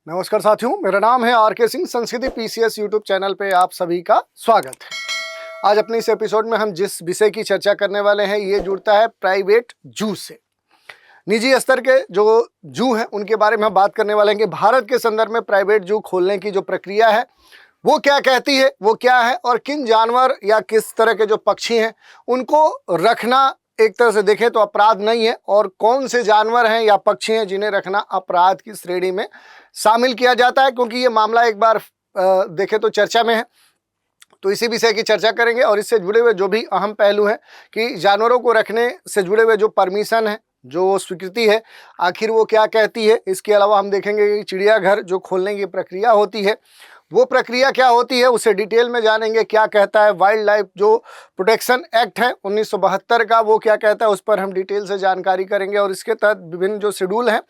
नमस्कार साथियों, मेरा नाम है आर के सिंह। संस्कृति पीसीएस यूट्यूब चैनल पे आप सभी का स्वागत है। आज अपने इस एपिसोड में हम जिस विषय की चर्चा करने वाले हैं ये जुड़ता है प्राइवेट जू से। निजी स्तर के जो जू हैं उनके बारे में हम बात करने वाले हैं कि भारत के संदर्भ में प्राइवेट जू खोलने की जो प्रक्रिया है वो क्या कहती है, वो क्या है और किन जानवर या किस तरह के जो पक्षी हैं उनको रखना एक तरह से देखें तो अपराध नहीं है, और कौन से जानवर हैं या पक्षी हैं जिन्हें रखना अपराध की श्रेणी में शामिल किया जाता है, क्योंकि ये मामला एक बार देखें तो चर्चा में है। तो इसी विषय की चर्चा करेंगे और इससे जुड़े हुए जो भी अहम पहलू हैं कि जानवरों को रखने से जुड़े हुए जो परमिशन है, जो स्वीकृति है, आखिर वो क्या कहती है। इसके अलावा हम देखेंगे कि चिड़ियाघर जो खोलने की प्रक्रिया होती है वो प्रक्रिया क्या होती है, उसे डिटेल में जानेंगे। क्या कहता है वाइल्ड लाइफ जो प्रोटेक्शन एक्ट है 1972 का, वो क्या कहता है, उस पर हम डिटेल से जानकारी करेंगे। और इसके तहत विभिन्न जो शेड्यूल हैं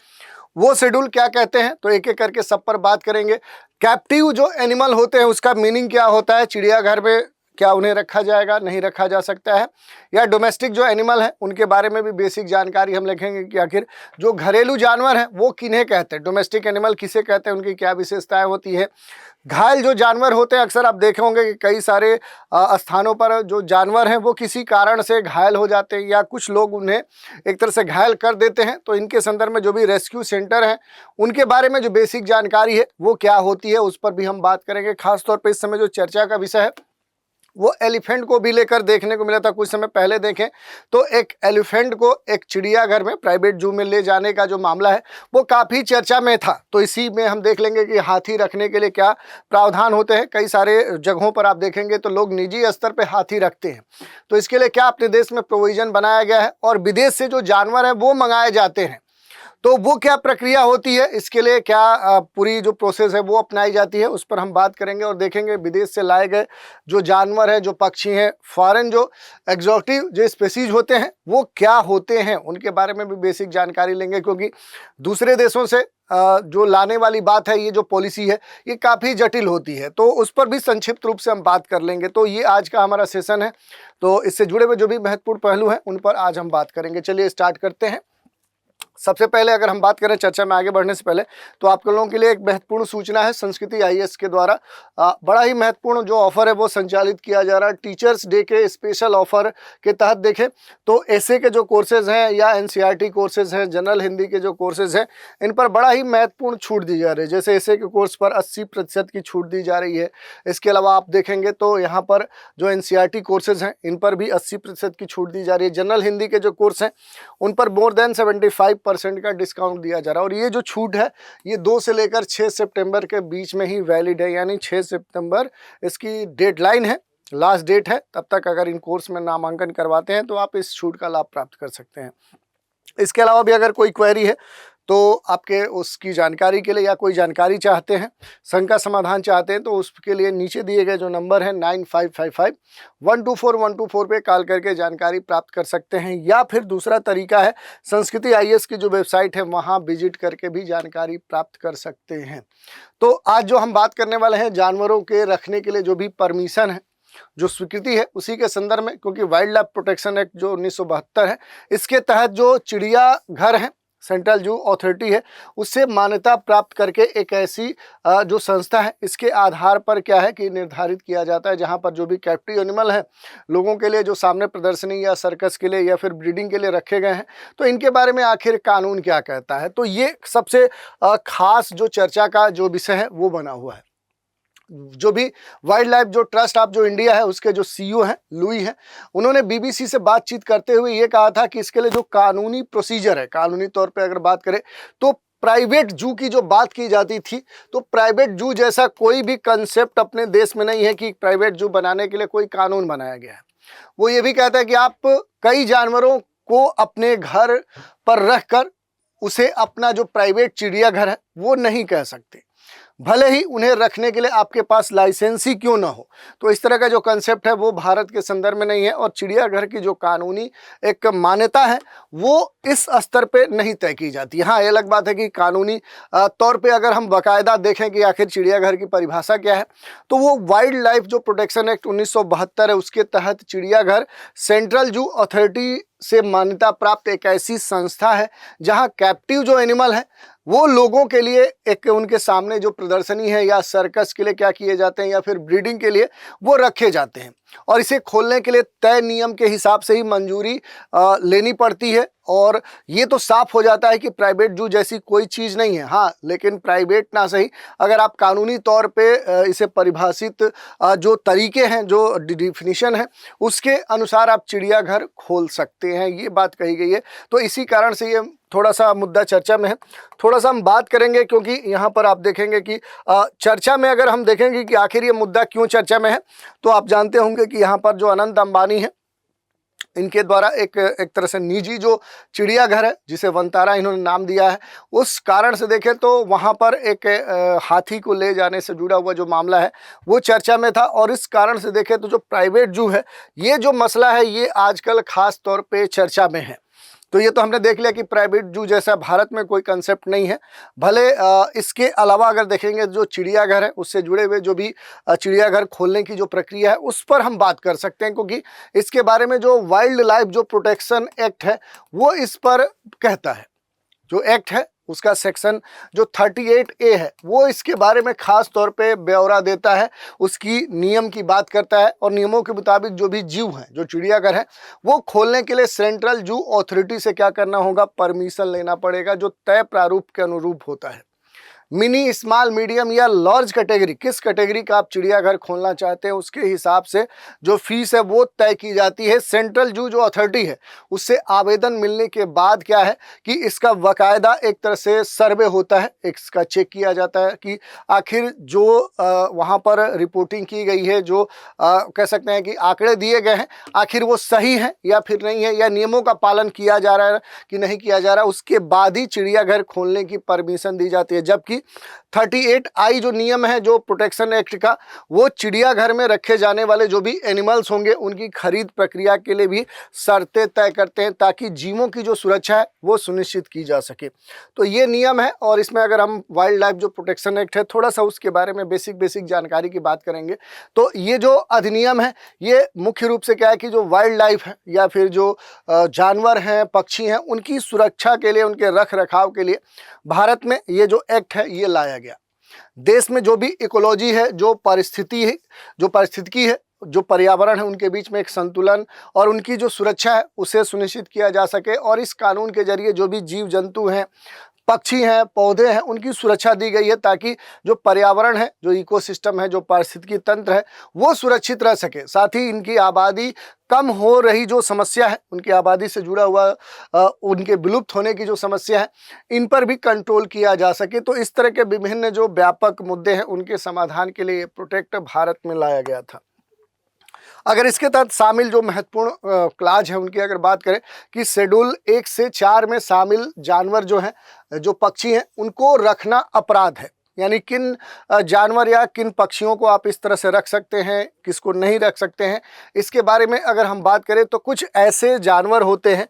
वो शेड्यूल क्या कहते हैं, तो एक एक करके सब पर बात करेंगे। कैप्टिव जो एनिमल होते हैं उसका मीनिंग क्या होता है, चिड़ियाघर में क्या उन्हें रखा जाएगा, नहीं रखा जा सकता है, या डोमेस्टिक जो एनिमल हैं उनके बारे में भी बेसिक जानकारी हम लिखेंगे कि आखिर जो घरेलू जानवर हैं वो किन्हें कहते हैं, डोमेस्टिक एनिमल किसे कहते हैं, उनकी क्या विशेषताएं होती है। घायल जो जानवर होते हैं, अक्सर आप देखे होंगे कि कई सारे स्थानों पर जो जानवर हैं वो किसी कारण से घायल हो जाते हैं या कुछ लोग उन्हें एक तरह से घायल कर देते हैं। तो इनके संदर्भ में जो भी रेस्क्यू सेंटर हैं उनके बारे में जो बेसिक जानकारी है वो क्या होती है, उस पर भी हम बात करेंगे। खासतौर पर इस समय जो चर्चा का विषय है वो एलिफेंट को भी लेकर देखने को मिला था। कुछ समय पहले देखें तो एक एलिफेंट को एक चिड़ियाघर में, प्राइवेट जू में ले जाने का जो मामला है वो काफ़ी चर्चा में था। तो इसी में हम देख लेंगे कि हाथी रखने के लिए क्या प्रावधान होते हैं। कई सारे जगहों पर आप देखेंगे तो लोग निजी स्तर पे हाथी रखते हैं, तो इसके लिए क्या अपने देश में प्रोविज़न बनाया गया है, और विदेश से जो जानवर हैं वो मंगाए जाते हैं तो वो क्या प्रक्रिया होती है, इसके लिए क्या पूरी जो प्रोसेस है वो अपनाई जाती है, उस पर हम बात करेंगे। और देखेंगे विदेश से लाए गए जो जानवर हैं, जो पक्षी हैं, फॉरेन जो एग्जॉटिव जो स्पेसीज होते हैं वो क्या होते हैं, उनके बारे में भी बेसिक जानकारी लेंगे। क्योंकि दूसरे देशों से जो लाने वाली बात है, ये जो पॉलिसी है ये काफ़ी जटिल होती है, तो उस पर भी संक्षिप्त रूप से हम बात कर लेंगे। तो ये आज का हमारा सेशन है, तो इससे जुड़े हुए जो भी महत्वपूर्ण पहलू हैं उन पर आज हम बात करेंगे। चलिए स्टार्ट करते हैं। सबसे पहले अगर हम बात करें चर्चा में आगे बढ़ने से पहले, तो आप लोगों के लिए एक महत्वपूर्ण सूचना है। संस्कृति आईएएस के द्वारा बड़ा ही महत्वपूर्ण जो ऑफर है वो संचालित किया जा रहा है। टीचर्स डे के स्पेशल ऑफर के तहत देखें तो एसए के जो कोर्सेज हैं या एनसीईआरटी कोर्सेज हैं, जनरल हिंदी के जो कोर्सेज हैं, इन पर बड़ा ही महत्वपूर्ण छूट दी जा रही है। जैसे एसए के कोर्स पर 80% की छूट दी जा रही है। इसके अलावा आप देखेंगे तो यहाँ पर जो एनसीईआरटी कोर्सेज हैं इन पर भी 80% की छूट दी जा रही है। जनरल हिंदी के जो कोर्स हैं उन पर मोर देन 75% का डिस्काउंट दिया जा रहा है। और ये जो छूट है ये 2 से लेकर 6 सितंबर के बीच में ही वैलिड है, यानी 6 सितंबर इसकी डेडलाइन है, लास्ट डेट है। तब तक अगर इन कोर्स में नामांकन करवाते हैं तो आप इस छूट का लाभ प्राप्त कर सकते हैं। इसके अलावा भी अगर कोई क्वेरी है तो आपके उसकी जानकारी के लिए, या कोई जानकारी चाहते हैं, शंका समाधान चाहते हैं, तो उसके लिए नीचे दिए गए जो नंबर है 9555124124 पे कॉल करके जानकारी प्राप्त कर सकते हैं। या फिर दूसरा तरीका है संस्कृति आईएएस की जो वेबसाइट है वहाँ विजिट करके भी जानकारी प्राप्त कर सकते हैं। तो आज जो हम बात करने वाले हैं जानवरों के रखने के लिए जो भी परमिशन है, जो स्वीकृति है, उसी के संदर्भ में, क्योंकि वाइल्ड लाइफ प्रोटेक्शन एक्ट जो 1972 है इसके तहत जो चिड़ियाघर है, सेंट्रल जू अथॉरिटी है, उससे मान्यता प्राप्त करके एक ऐसी जो संस्था है इसके आधार पर क्या है कि निर्धारित किया जाता है जहां पर जो भी कैप्टिव एनिमल है लोगों के लिए जो सामने प्रदर्शनी या सर्कस के लिए या फिर ब्रीडिंग के लिए रखे गए हैं, तो इनके बारे में आखिर कानून क्या कहता है। तो ये सबसे खास जो चर्चा का जो विषय है वो बना हुआ है। जो भी वाइल्ड लाइफ जो ट्रस्ट ऑफ जो इंडिया है उसके जो सीईओ हैं लुई हैं, उन्होंने बीबीसी से बातचीत करते हुए ये कहा था कि इसके लिए जो कानूनी प्रोसीजर है, कानूनी तौर पे अगर बात करें तो प्राइवेट जू की जो बात की जाती थी, तो प्राइवेट जू जैसा कोई भी कंसेप्ट अपने देश में नहीं है कि प्राइवेट जू बनाने के लिए कोई कानून बनाया गया है। वो ये भी कहता है कि आप कई जानवरों को अपने घर पर रख कर उसे अपना जो प्राइवेट चिड़ियाघर है वो नहीं कह सकते, भले ही उन्हें रखने के लिए आपके पास लाइसेंस ही क्यों ना हो। तो इस तरह का जो कंसेप्ट है वो भारत के संदर्भ में नहीं है, और चिड़ियाघर की जो कानूनी एक मान्यता है वो इस स्तर पे नहीं तय की जाती। हाँ, ये अलग बात है कि कानूनी तौर पे अगर हम बाकायदा देखें कि आखिर चिड़ियाघर की परिभाषा क्या है, तो वो वाइल्ड लाइफ जो प्रोटेक्शन एक्ट 1972 है उसके तहत चिड़ियाघर सेंट्रल जू अथॉरिटी से मान्यता प्राप्त एक ऐसी संस्था है जहां कैप्टिव जो एनिमल है वो लोगों के लिए एक उनके सामने जो प्रदर्शनी है या सर्कस के लिए क्या किए जाते हैं या फिर ब्रीडिंग के लिए वो रखे जाते हैं। और इसे खोलने के लिए तय नियम के हिसाब से ही मंजूरी लेनी पड़ती है। और ये तो साफ हो जाता है कि प्राइवेट जू जैसी कोई चीज़ नहीं है। हाँ, लेकिन प्राइवेट ना सही, अगर आप कानूनी तौर पे इसे परिभाषित जो तरीके हैं, जो डिफिनीशन है, उसके अनुसार आप चिड़ियाघर खोल सकते हैं, ये बात कही गई है। तो इसी कारण से ये थोड़ा सा मुद्दा चर्चा में है। थोड़ा सा हम बात करेंगे क्योंकि यहाँ पर आप देखेंगे कि चर्चा में अगर हम देखेंगे कि आखिर ये मुद्दा क्यों चर्चा में है, तो आप जानते होंगे कि यहाँ पर जो अनंत अंबानी है, इनके द्वारा एक तरह से निजी जो चिड़ियाघर है जिसे वनतारा इन्होंने नाम दिया है, उस कारण से देखें तो वहाँ पर एक हाथी को ले जाने से जुड़ा हुआ जो मामला है वो चर्चा में था। और इस कारण से देखें तो जो प्राइवेट जू है, ये जो मसला है ये आजकल खास तौर पे चर्चा में है। तो ये तो हमने देख लिया कि प्राइवेट जू जैसा भारत में कोई कंसेप्ट नहीं है। भले इसके अलावा अगर देखेंगे जो चिड़ियाघर है उससे जुड़े हुए जो भी चिड़ियाघर खोलने की जो प्रक्रिया है उस पर हम बात कर सकते हैं, क्योंकि इसके बारे में जो वाइल्ड लाइफ जो प्रोटेक्शन एक्ट है वो इस पर कहता है। जो एक्ट है उसका सेक्शन जो 38A है वो इसके बारे में खास तौर पे ब्यौरा देता है, उसकी नियम की बात करता है। और नियमों के मुताबिक जो भी जू हैं, जो चिड़ियाघर है, वो खोलने के लिए सेंट्रल जू अथॉरिटी से क्या करना होगा, परमिशन लेना पड़ेगा, जो तय प्रारूप के अनुरूप होता है। मिनी, स्मॉल, मीडियम या लार्ज कैटेगरी, किस कैटेगरी का आप चिड़ियाघर खोलना चाहते हैं उसके हिसाब से जो फीस है वो तय की जाती है। सेंट्रल जू जो अथॉरिटी है उससे आवेदन मिलने के बाद क्या है कि इसका बाकायदा एक तरह से सर्वे होता है, इसका चेक किया जाता है कि आखिर जो वहाँ पर रिपोर्टिंग की गई है, जो कह सकते हैं कि आंकड़े दिए गए हैं, आखिर वो सही है या फिर नहीं है, या नियमों का पालन किया जा रहा है कि नहीं किया जा रहा है। उसके बाद ही चिड़ियाघर खोलने की परमिशन दी जाती है। जबकि 38I जो नियम है जो प्रोटेक्शन एक्ट का, वो चिड़ियाघर में रखे जाने वाले जो भी एनिमल्स होंगे उनकी खरीद प्रक्रिया के लिए भी शर्तें तय करते हैं, ताकि जीवों की जो सुरक्षा है वो सुनिश्चित की जा सके। तो ये नियम है। और इसमें अगर हम वाइल्ड लाइफ जो प्रोटेक्शन एक्ट है थोड़ा सा उसके बारे में बेसिक जानकारी की बात करेंगे, तो ये जो अधिनियम है ये मुख्य रूप से क्या है कि जो वाइल्ड लाइफ है या फिर जो जानवर हैं, पक्षी हैं, उनकी सुरक्षा के लिए, उनके रख रखाव के लिए भारत में ये जो एक्ट है ये लाया गया। देश में जो भी इकोलॉजी है, जो पारिस्थितिकी है, जो पर्यावरण है, उनके बीच में एक संतुलन और उनकी जो सुरक्षा है उसे सुनिश्चित किया जा सके। और इस कानून के जरिए जो भी जीव जंतु हैं, पक्षी हैं, पौधे हैं, उनकी सुरक्षा दी गई है, ताकि जो पर्यावरण है, जो इकोसिस्टम है, जो पारिस्थितिकी तंत्र है, वो सुरक्षित रह सके। साथ ही इनकी आबादी कम हो रही जो समस्या है, उनकी आबादी से जुड़ा हुआ उनके विलुप्त होने की जो समस्या है, इन पर भी कंट्रोल किया जा सके। तो इस तरह के विभिन्न जो व्यापक मुद्दे हैं उनके समाधान के लिए प्रोटेक्ट भारत में लाया गया था। अगर इसके तहत शामिल जो महत्वपूर्ण क्लाज है उनकी अगर बात करें कि शेड्यूल 1 से 4 में शामिल जानवर जो हैं, जो पक्षी हैं, उनको रखना अपराध है। यानी किन जानवर या किन पक्षियों को आप इस तरह से रख सकते हैं, किसको नहीं रख सकते हैं, इसके बारे में अगर हम बात करें तो कुछ ऐसे जानवर होते हैं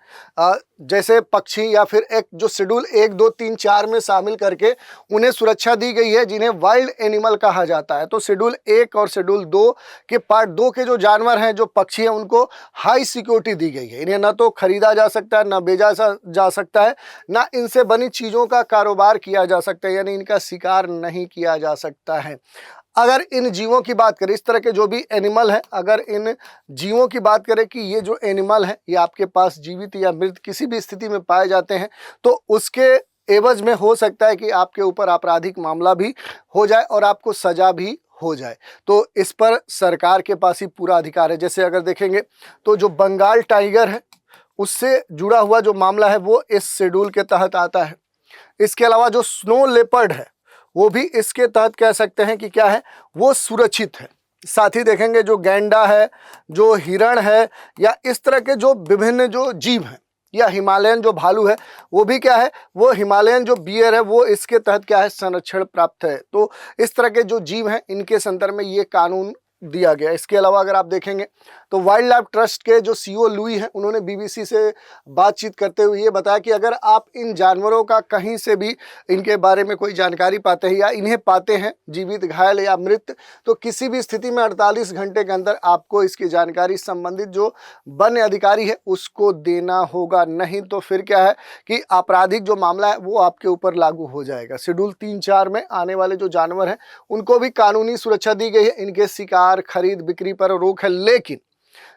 जैसे पक्षी या फिर एक जो शेड्यूल 1, 2, 3, 4 में शामिल करके उन्हें सुरक्षा दी गई है, जिन्हें वाइल्ड एनिमल कहा जाता है। तो शेड्यूल 1 और शेड्यूल 2 के पार्ट 2 के जो जानवर हैं, जो पक्षी हैं, उनको हाई सिक्योरिटी दी गई है। इन्हें ना तो खरीदा जा सकता है, ना बेचा जा सकता है, ना इनसे बनी चीज़ों का कारोबार किया जा सकता है, यानी इनका शिकार नहीं किया जा सकता है। अगर इन जीवों की बात करें, इस तरह के जो भी एनिमल हैं, अगर इन जीवों की बात करें कि ये जो एनिमल है ये आपके पास जीवित या मृत किसी भी स्थिति में पाए जाते हैं, तो उसके एवज में हो सकता है कि आपके ऊपर आपराधिक मामला भी हो जाए और आपको सजा भी हो जाए। तो इस पर सरकार के पास ही पूरा अधिकार है। जैसे अगर देखेंगे तो जो बंगाल टाइगर है उससे जुड़ा हुआ जो मामला है वो इस शेड्यूल के तहत आता है। इसके अलावा जो स्नो लेपर्ड है वो भी इसके तहत कह सकते हैं कि क्या है, वो सुरक्षित है। साथ ही देखेंगे जो गैंडा है, जो हिरण है, या इस तरह के जो विभिन्न जो जीव हैं, या हिमालयन जो भालू है वो भी क्या है, वो हिमालयन जो बियर है वो इसके तहत क्या है, संरक्षण प्राप्त है। तो इस तरह के जो जीव हैं इनके संदर्भ में ये कानून दिया गया। इसके अलावा अगर आप देखेंगे तो वाइल्ड लाइफ ट्रस्ट के जो सीईओ लुई हैं, उन्होंने बीबीसी से बातचीत करते हुए ये बताया कि अगर आप इन जानवरों का कहीं से भी इनके बारे में कोई जानकारी पाते हैं या इन्हें पाते हैं जीवित, घायल या मृत, तो किसी भी स्थिति में 48 घंटे के अंदर आपको इसकी जानकारी संबंधित जो वन अधिकारी है उसको देना होगा। नहीं तो फिर क्या है कि आपराधिक जो मामला है वो आपके ऊपर लागू हो जाएगा। शेड्यूल 3-4 में आने वाले जो जानवर हैं उनको भी कानूनी सुरक्षा दी गई है। इनके शिकार, खरीद, बिक्री पर रोक है, लेकिन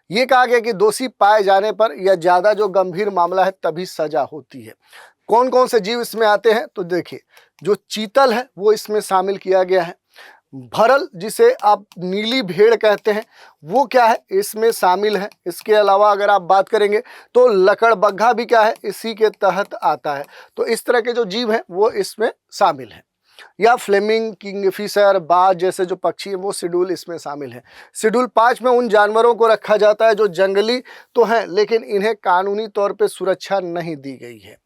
ये कहा गया कि दोषी पाए जाने पर या ज़्यादा जो गंभीर मामला है तभी सजा होती है। कौन कौन से जीव इसमें आते हैं तो देखिए, जो चीतल है वो इसमें शामिल किया गया है। भरल, जिसे आप नीली भेड़ कहते हैं, वो क्या है इसमें शामिल है। इसके अलावा अगर आप बात करेंगे तो लकड़बग्घा भी क्या है इसी के तहत आता है। तो इस तरह के जो जीव हैं वो इसमें शामिल हैं। या फ्लेमिंग, किंगफिशर, बाज जैसे जो पक्षी हैं वो शेड्यूल इसमें शामिल है। शेड्यूल 5 में उन जानवरों को रखा जाता है जो जंगली तो हैं लेकिन इन्हें कानूनी तौर पे सुरक्षा नहीं दी गई है,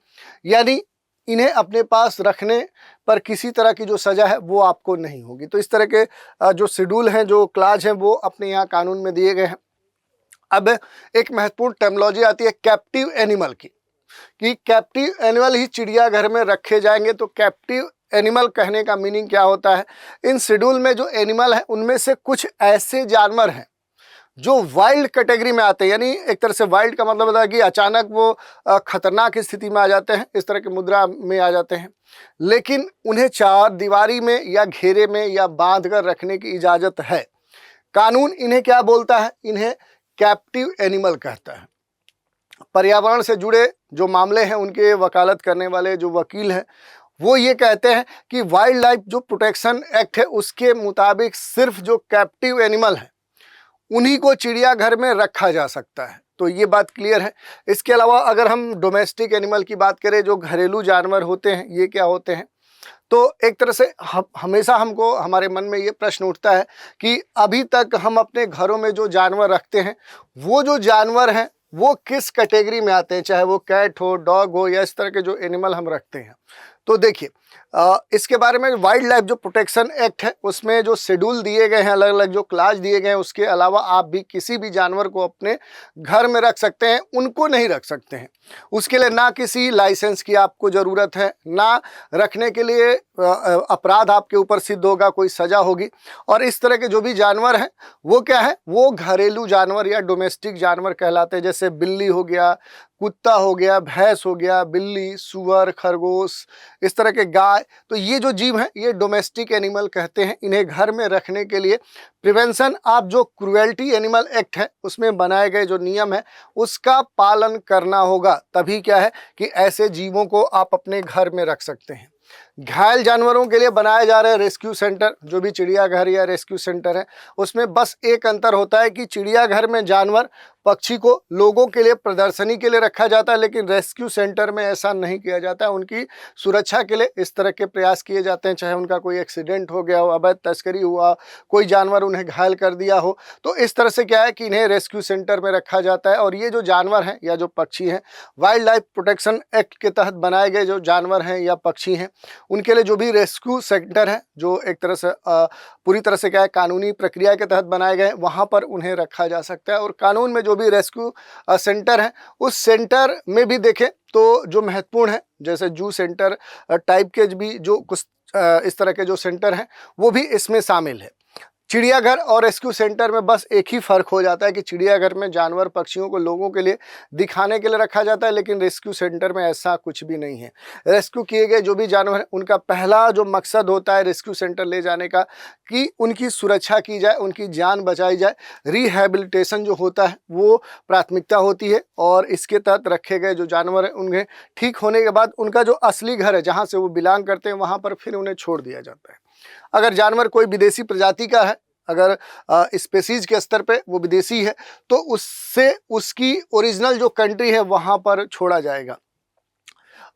यानी इन्हें अपने पास रखने पर किसी तरह की जो सज़ा है वो आपको नहीं होगी। तो इस तरह के जो शेड्यूल हैं, जो क्लाज हैं, वो अपने यहाँ कानून में दिए गए हैं। अब एक महत्वपूर्ण टर्मिनोलॉजी आती है कैप्टिव एनिमल की, कि कैप्टिव एनिमल ही चिड़ियाघर में रखे जाएंगे। तो कैप्टिव एनिमल कहने का मीनिंग क्या होता है, इन शेड्यूल में जो एनिमल है उनमें से कुछ ऐसे जानवर हैं जो वाइल्ड कैटेगरी में आते हैं, यानी एक तरह से वाइल्ड का मतलब होता है कि अचानक वो खतरनाक स्थिति में आ जाते हैं, इस तरह की मुद्रा में आ जाते हैं, लेकिन उन्हें चार दीवारी में या घेरे में या बांध कर रखने की इजाज़त है। कानून इन्हें क्या बोलता है, इन्हें कैप्टिव एनिमल कहता है। पर्यावरण से जुड़े जो मामले हैं उनके वकालत करने वाले जो वकील हैं वो ये कहते हैं कि वाइल्ड लाइफ जो प्रोटेक्शन एक्ट है उसके मुताबिक सिर्फ जो कैप्टिव एनिमल है उन्हीं को चिड़ियाघर में रखा जा सकता है। तो ये बात क्लियर है। इसके अलावा अगर हम डोमेस्टिक एनिमल की बात करें, जो घरेलू जानवर होते हैं, ये क्या होते हैं, तो एक तरह से हमेशा हमको हमारे मन में ये प्रश्न उठता है कि अभी तक हम अपने घरों में जो जानवर रखते हैं वो जो जानवर हैं वो किस कैटेगरी में आते हैं, चाहे वो कैट हो, डॉग हो या इस तरह के जो एनिमल हम रखते हैं। तो देखिए, इसके बारे में वाइल्ड लाइफ जो प्रोटेक्शन एक्ट है उसमें जो शेड्यूल दिए गए हैं, अलग अलग जो क्लास दिए गए हैं, उसके अलावा आप भी किसी भी जानवर को अपने घर में रख सकते हैं, उनको नहीं रख सकते हैं। उसके लिए ना किसी लाइसेंस की आपको ज़रूरत है, ना रखने के लिए अपराध आपके ऊपर सिद्ध होगा, कोई सज़ा होगी। और इस तरह के जो भी जानवर हैं वो क्या है, वो घरेलू जानवर या डोमेस्टिक जानवर कहलाते हैं। जैसे बिल्ली हो गया, कुत्ता हो गया, भैंस हो गया, बिल्ली, सुअर, खरगोश, इस तरह के गाय। तो ये जो जीव हैं ये डोमेस्टिक एनिमल कहते हैं। इन्हें घर में रखने के लिए प्रिवेंशन ऑफ जो क्रुएल्टी एनिमल एक्ट है उसमें बनाए गए जो नियम है उसका पालन करना होगा, तभी क्या है कि ऐसे जीवों को आप अपने घर में रख सकते हैं। घायल जानवरों के लिए बनाए जा रहे रेस्क्यू सेंटर, जो भी चिड़ियाघर या रेस्क्यू सेंटर है, उसमें बस एक अंतर होता है कि चिड़ियाघर में जानवर पक्षी को लोगों के लिए प्रदर्शनी के लिए रखा जाता है, लेकिन रेस्क्यू सेंटर में ऐसा नहीं किया जाता है। उनकी सुरक्षा के लिए इस तरह के प्रयास किए जाते हैं, चाहे उनका कोई एक्सीडेंट हो गया हो, अवैध तस्करी हुआ, कोई जानवर उन्हें घायल कर दिया हो, तो इस तरह से क्या है कि इन्हें रेस्क्यू सेंटर में रखा जाता है। और ये जो जानवर हैं या जो पक्षी हैं, वाइल्ड लाइफ प्रोटेक्शन एक्ट के तहत बनाए गए जो जानवर हैं या पक्षी हैं, उनके लिए जो भी रेस्क्यू सेंटर है, जो एक तरह से पूरी तरह से क्या है कानूनी प्रक्रिया के तहत बनाए गए, वहाँ पर उन्हें रखा जा सकता है। और कानून में जो भी रेस्क्यू सेंटर है उस सेंटर में भी देखें तो जो महत्वपूर्ण है, जैसे जू सेंटर टाइप के भी जो कुछ इस तरह के जो सेंटर हैं वो भी इसमें शामिल है। चिड़ियाघर और रेस्क्यू सेंटर में बस एक ही फ़र्क हो जाता है कि चिड़ियाघर में जानवर पक्षियों को लोगों के लिए दिखाने के लिए रखा जाता है, लेकिन रेस्क्यू सेंटर में ऐसा कुछ भी नहीं है। रेस्क्यू किए गए जो भी जानवर हैं उनका पहला जो मकसद होता है रेस्क्यू सेंटर ले जाने का कि उनकी सुरक्षा की जाए, उनकी जान बचाई जाए। रिहैबिलिटेशन जो होता है वो प्राथमिकता होती है और इसके तहत रखे गए जो जानवर हैं उन्हें ठीक होने के बाद उनका जो असली घर है, जहाँ से वो बिलोंग करते हैं, वहाँ पर फिर उन्हें छोड़ दिया जाता है। अगर जानवर कोई विदेशी प्रजाति का है, अगर स्पेसीज के स्तर पे वो विदेशी है, तो उससे उसकी ओरिजिनल जो कंट्री है वहाँ पर छोड़ा जाएगा।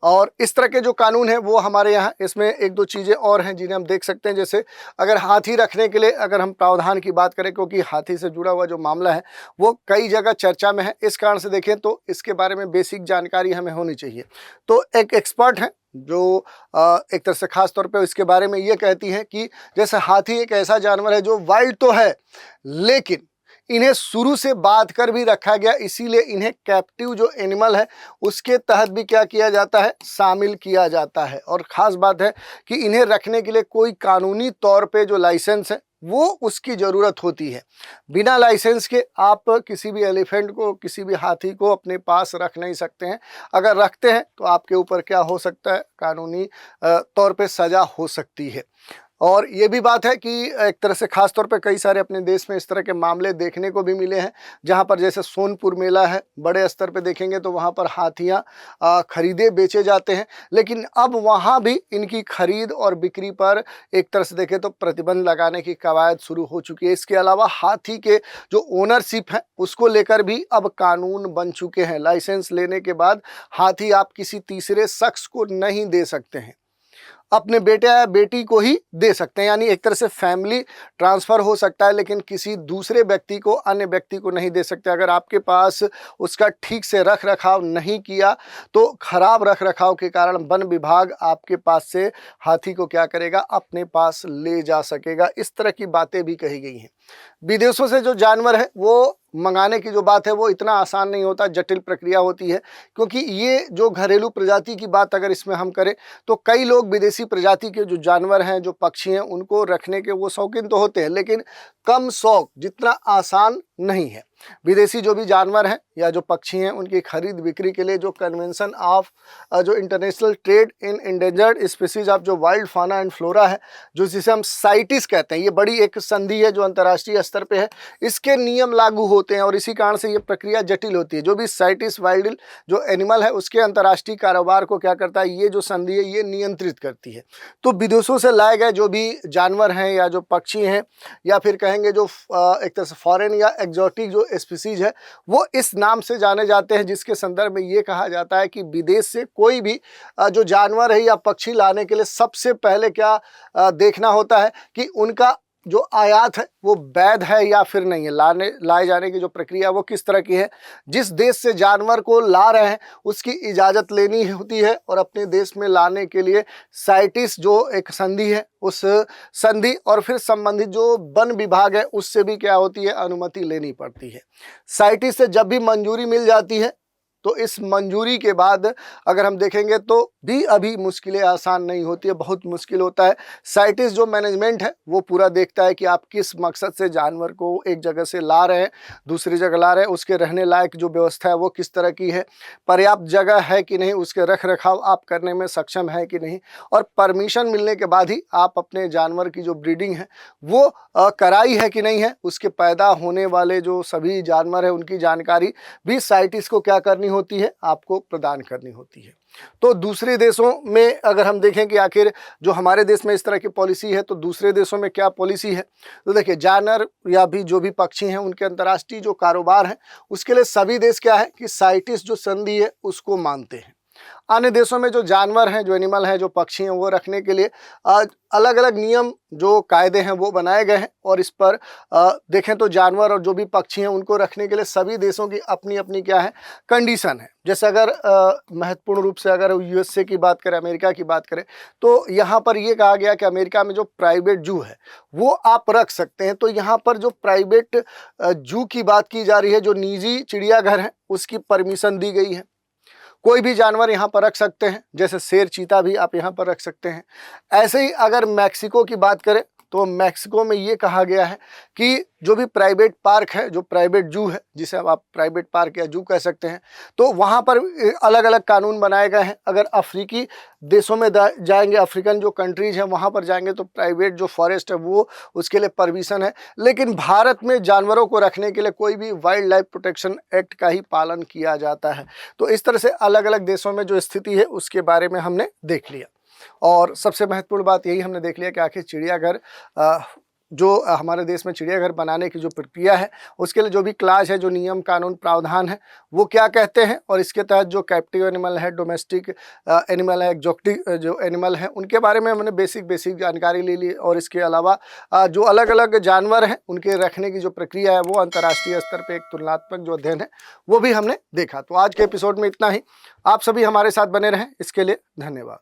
और इस तरह के जो कानून है वो हमारे यहाँ, इसमें एक दो चीज़ें और हैं जिन्हें हम देख सकते हैं। जैसे अगर हाथी रखने के लिए अगर हम प्रावधान की बात करें, क्योंकि हाथी से जुड़ा हुआ जो मामला है वो कई जगह चर्चा में है, इस कारण से देखें तो इसके बारे में बेसिक जानकारी हमें होनी चाहिए। तो एक एक्सपर्ट हैं जो एक तरह से खास तौर पे इसके बारे में ये कहती हैं कि जैसे हाथी एक ऐसा जानवर है जो वाइल्ड तो है, लेकिन इन्हें शुरू से बांध कर भी रखा गया, इसीलिए इन्हें कैप्टिव जो एनिमल है उसके तहत भी क्या किया जाता है, शामिल किया जाता है। और ख़ास बात है कि इन्हें रखने के लिए कोई कानूनी तौर पे जो लाइसेंस है वो उसकी ज़रूरत होती है। बिना लाइसेंस के आप किसी भी एलिफेंट को, किसी भी हाथी को अपने पास रख नहीं सकते हैं। अगर रखते हैं तो आपके ऊपर क्या हो सकता है, कानूनी तौर पे सज़ा हो सकती है। और ये भी बात है कि एक तरह से खास तौर पे कई सारे अपने देश में इस तरह के मामले देखने को भी मिले हैं, जहाँ पर जैसे सोनपुर मेला है, बड़े स्तर पे देखेंगे तो वहाँ पर हाथियाँ खरीदे बेचे जाते हैं, लेकिन अब वहाँ भी इनकी खरीद और बिक्री पर एक तरह से देखें तो प्रतिबंध लगाने की कवायद शुरू हो चुकी है। इसके अलावा हाथी के जो ओनरशिप है उसको लेकर भी अब कानून बन चुके हैं। लाइसेंस लेने के बाद हाथी आप किसी तीसरे शख्स को नहीं दे सकते हैं, अपने बेटे या बेटी को ही दे सकते हैं। यानी एक तरह से फैमिली ट्रांसफ़र हो सकता है, लेकिन किसी दूसरे व्यक्ति को, अन्य व्यक्ति को नहीं दे सकते। अगर आपके पास उसका ठीक से रख रखाव नहीं किया तो खराब रख रखाव के कारण वन विभाग आपके पास से हाथी को क्या करेगा, अपने पास ले जा सकेगा। इस तरह की बातें भी कही गई हैं। विदेशों से जो जानवर है वो मंगाने की जो बात है वो इतना आसान नहीं होता, जटिल प्रक्रिया होती है, क्योंकि ये जो घरेलू प्रजाति की बात अगर इसमें हम करें तो कई लोग विदेशी प्रजाति के जो जानवर हैं, जो पक्षी हैं, उनको रखने के वो शौकीन तो होते हैं, लेकिन कम शौक, जितना आसान नहीं है। विदेशी जो भी जानवर हैं या जो पक्षी हैं उनकी खरीद बिक्री के लिए जो कन्वेंशन ऑफ जो international trade in endangered species of जो वाइल्ड फाना एंड फ्लोरा है, जो जिसे हम साइटिस कहते हैं, ये बड़ी एक संधि है जो अंतर्राष्ट्रीय स्तर पे है, इसके नियम लागू होते हैं और इसी कारण से ये प्रक्रिया जटिल होती है। जो भी साइटिस वाइल्ड जो एनिमल है उसके अंतर्राष्ट्रीय कारोबार को क्या करता है, ये जो संधि है ये नियंत्रित करती है। तो विदेशों से लाए गए जो भी जानवर हैं या जो पक्षी हैं या फिर कहेंगे जो एक तरह से फॉरेन या एग्जॉटिक जो स्पीसीज है, वो इस नाम से जाने जाते हैं, जिसके संदर्भ में ये कहा जाता है कि विदेश से कोई भी जो जानवर है या पक्षी लाने के लिए सबसे पहले क्या देखना होता है कि उनका जो आयात है वो वैध है या फिर नहीं है। लाए जाने की जो प्रक्रिया वो किस तरह की है, जिस देश से जानवर को ला रहे हैं उसकी इजाज़त लेनी होती है और अपने देश में लाने के लिए साइटिस जो एक संधि है, उस संधि और फिर संबंधित जो वन विभाग है उससे भी क्या होती है, अनुमति लेनी पड़ती है। साइटिस से जब भी मंजूरी मिल जाती है तो इस मंजूरी के बाद अगर हम देखेंगे तो भी अभी मुश्किलें आसान नहीं होती है, बहुत मुश्किल होता है। साइटिस जो मैनेजमेंट है वो पूरा देखता है कि आप किस मकसद से जानवर को एक जगह से ला रहे हैं, दूसरी जगह ला रहे हैं, उसके रहने लायक जो व्यवस्था है वो किस तरह की है, पर्याप्त जगह है कि नहीं, उसके रख रखाव आप करने में सक्षम है कि नहीं, और परमिशन मिलने के बाद ही आप अपने जानवर की जो ब्रीडिंग है वो कराई है कि नहीं है, उसके पैदा होने वाले जो सभी जानवर है उनकी जानकारी भी साइटिस को क्या करनी होती है, आपको प्रदान करनी होती है। तो दूसरे देशों में अगर हम देखें कि आखिर जो हमारे देश में इस तरह की पॉलिसी है तो दूसरे देशों में क्या पॉलिसी है, तो देखिए जानवर या भी जो भी पक्षी हैं उनके अंतर्राष्ट्रीय जो कारोबार है उसके लिए सभी देश क्या है कि साइटिस जो संधि है उसको मानते हैं। अन्य देशों में जो जानवर हैं, जो एनिमल हैं, जो पक्षी हैं, वो रखने के लिए अलग अलग नियम जो कायदे हैं वो बनाए गए हैं और इस पर देखें तो जानवर और जो भी पक्षी हैं उनको रखने के लिए सभी देशों की अपनी अपनी क्या है, कंडीशन है। जैसे अगर महत्वपूर्ण रूप से अगर यूएसए की बात करें, अमेरिका की बात करें, तो यहाँ पर ये कहा गया कि अमेरिका में जो प्राइवेट जू है वो आप रख सकते हैं। तो यहाँ पर जो प्राइवेट जू की बात की जा रही है, जो निजी चिड़ियाघर है, उसकी परमिशन दी गई है। कोई भी जानवर यहाँ पर रख सकते हैं, जैसे शेर, चीता भी आप यहाँ पर रख सकते हैं। ऐसे ही अगर मैक्सिको की बात करें तो मैक्सिको में ये कहा गया है कि जो भी प्राइवेट पार्क है, जो प्राइवेट जू है, जिसे आप प्राइवेट पार्क या जू कह सकते हैं, तो वहाँ पर अलग अलग कानून बनाए गए हैं। अगर अफ्रीकी देशों में जाएंगे, अफ्रीकन जो कंट्रीज हैं वहाँ पर जाएंगे तो प्राइवेट जो फॉरेस्ट है वो उसके लिए परमिशन है। लेकिन भारत में जानवरों को रखने के लिए कोई भी वाइल्ड लाइफ प्रोटेक्शन एक्ट का ही पालन किया जाता है। तो इस तरह से अलग अलग देशों में जो स्थिति है उसके बारे में हमने देख लिया और सबसे महत्वपूर्ण बात यही हमने देख लिया कि आखिर चिड़ियाघर जो हमारे देश में चिड़ियाघर बनाने की जो प्रक्रिया है उसके लिए जो भी क्लास है, जो नियम कानून प्रावधान है, वो क्या कहते हैं और इसके तहत जो कैप्टिव एनिमल है, डोमेस्टिक एनिमल है, एक्जोटिक जो एनिमल है, उनके बारे में हमने बेसिक जानकारी ले ली। और इसके अलावा जो अलग अलग जानवर हैं उनके रखने की जो प्रक्रिया है वो अंतर्राष्ट्रीय स्तर पर एक तुलनात्मक जो अध्ययन है वो भी हमने देखा। तो आज के एपिसोड में इतना ही। आप सभी हमारे साथ बने रहें, इसके लिए धन्यवाद।